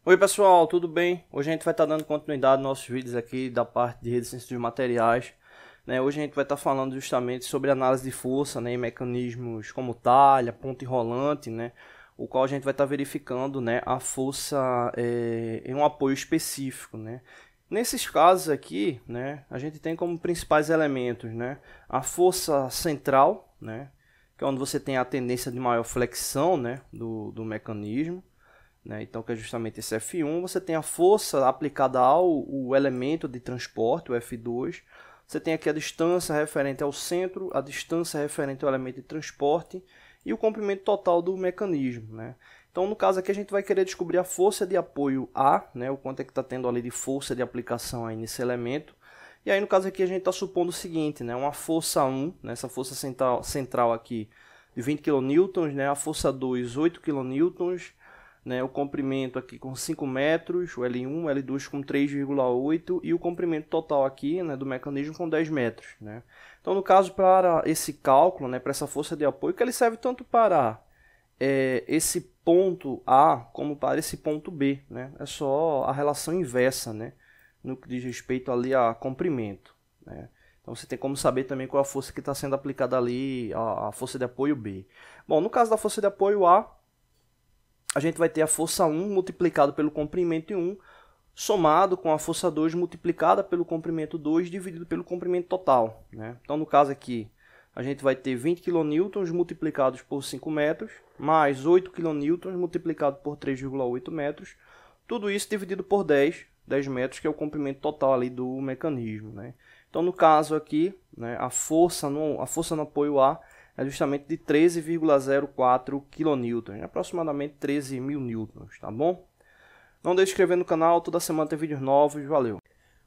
Oi pessoal, tudo bem? Hoje a gente vai estar dando continuidade aos nossos vídeos aqui da parte de resistência dos materiais. Hoje a gente vai estar falando justamente sobre análise de força, e mecanismos como talha, ponto enrolante, o qual a gente vai estar verificando, a força em um apoio específico. Nesses casos aqui, a gente tem como principais elementos, a força central, que é onde você tem a tendência de maior flexão, do mecanismo. Então, que é justamente esse F1, você tem a força aplicada ao elemento de transporte, o F2, você tem aqui a distância referente ao centro, a distância referente ao elemento de transporte e o comprimento total do mecanismo. Então, no caso aqui, a gente vai querer descobrir a força de apoio A, o quanto é que está tendo ali de força de aplicação aí nesse elemento. E aí, no caso aqui, a gente está supondo o seguinte, uma força 1, essa força central aqui de 20 kN, a força 2, 8 kN, o comprimento aqui com 5 metros, o L1, L2 com 3,8 e o comprimento total aqui do mecanismo com 10 metros. Então, no caso, para esse cálculo, para essa força de apoio, que ele serve tanto para esse ponto A como para esse ponto B. É só a relação inversa, no que diz respeito ali a comprimento. Então, você tem como saber também qual é a força que está sendo aplicada ali, a força de apoio B. Bom, no caso da força de apoio A, a gente vai ter a força 1 multiplicado pelo comprimento 1, somado com a força 2 multiplicada pelo comprimento 2, dividido pelo comprimento total. Então, no caso aqui, a gente vai ter 20 kN multiplicados por 5 metros, mais 8 kN multiplicado por 3,8 metros, tudo isso dividido por 10 metros, que é o comprimento total ali do mecanismo. Então, no caso aqui, a força no apoio A é justamente de 13,04 kN, aproximadamente 13.000 newtons, tá bom? Não deixe de se inscrever no canal, toda semana tem vídeos novos, valeu!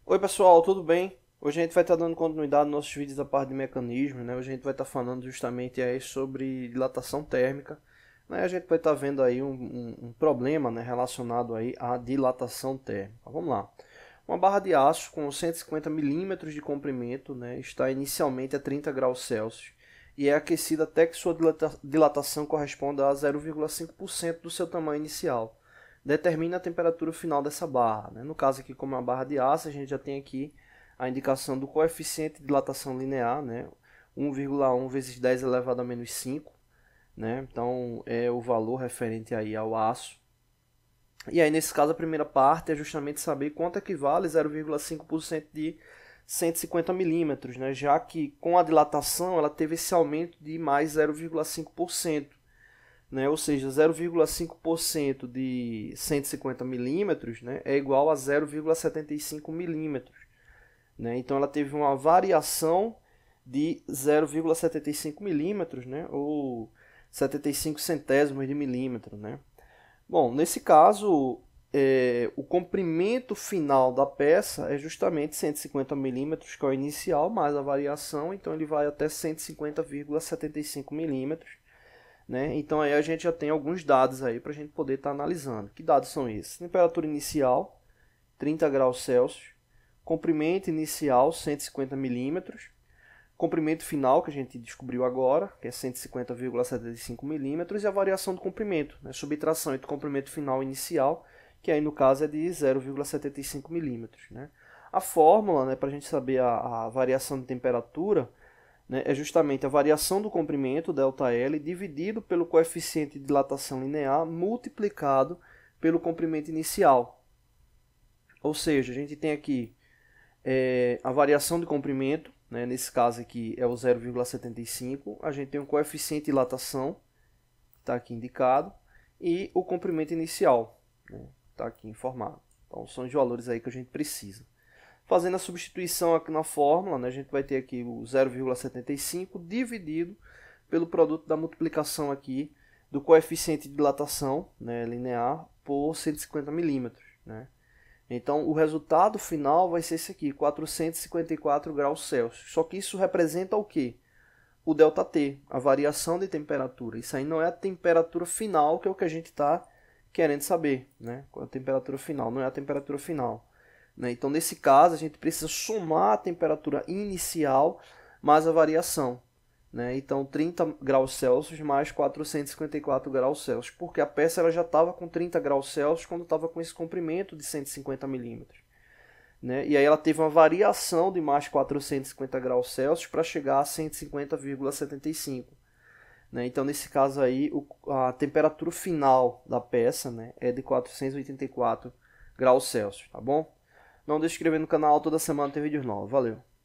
Oi pessoal, tudo bem? Hoje a gente vai estar dando continuidade nos nossos vídeos da parte de mecanismo, Hoje a gente vai estar falando justamente aí sobre dilatação térmica, A gente vai estar vendo aí um problema, relacionado aí à dilatação térmica. Vamos lá. Uma barra de aço com 150 milímetros de comprimento, está inicialmente a 30 graus Celsius e é aquecida até que sua dilatação corresponda a 0,5% do seu tamanho inicial. Determina a temperatura final dessa barra. No caso aqui, como é uma barra de aço, a gente já tem aqui a indicação do coeficiente de dilatação linear, 1,1 vezes 10 elevado a menos 5. Então, é o valor referente aí ao aço. E aí, nesse caso, a primeira parte é justamente saber quanto equivale 0,5% de 150 milímetros, já que com a dilatação ela teve esse aumento de mais 0,5%. Ou seja, 0,5% de 150 milímetros é igual a 0,75 milímetros. Então, ela teve uma variação de 0,75 milímetros, ou 75 centésimos de milímetro. Bom, nesse caso, o comprimento final da peça é justamente 150 milímetros, que é o inicial, mais a variação, então ele vai até 150,75 milímetros. Então aí a gente já tem alguns dados aí para a gente poder estar analisando. Que dados são esses? Temperatura inicial, 30 graus Celsius, comprimento inicial, 150 milímetros, comprimento final, que a gente descobriu agora, que é 150,75 milímetros, e a variação do comprimento, subtração entre o comprimento final e inicial, que aí no caso é de 0,75 milímetros. A fórmula, para a gente saber a variação de temperatura, é justamente a variação do comprimento, ΔL, dividido pelo coeficiente de dilatação linear, multiplicado pelo comprimento inicial. Ou seja, a gente tem aqui a variação de comprimento, nesse caso aqui é o 0,75, a gente tem um coeficiente de dilatação, que está aqui indicado, e o comprimento inicial, está aqui informado. Então são os valores aí que a gente precisa. Fazendo a substituição aqui na fórmula, a gente vai ter aqui o 0,75 dividido pelo produto da multiplicação aqui do coeficiente de dilatação linear por 150 milímetros. Então, o resultado final vai ser esse aqui, 454 graus Celsius. Só que isso representa o quê? O ΔT, a variação de temperatura. Isso aí não é a temperatura final, que é o que a gente está querendo saber. Qual é a temperatura final? Não é a temperatura final. Então, nesse caso, a gente precisa somar a temperatura inicial mais a variação. né? Então 30 graus Celsius mais 454 graus Celsius, porque a peça ela já estava com 30 graus Celsius quando estava com esse comprimento de 150 milímetros. Né? E aí ela teve uma variação de mais 450 graus Celsius para chegar a 150,75. Né? Então, nesse caso aí, a temperatura final da peça, né, é de 484 graus Celsius, tá bom? Não deixe de se inscrever no canal, toda semana tem vídeos novos. Valeu!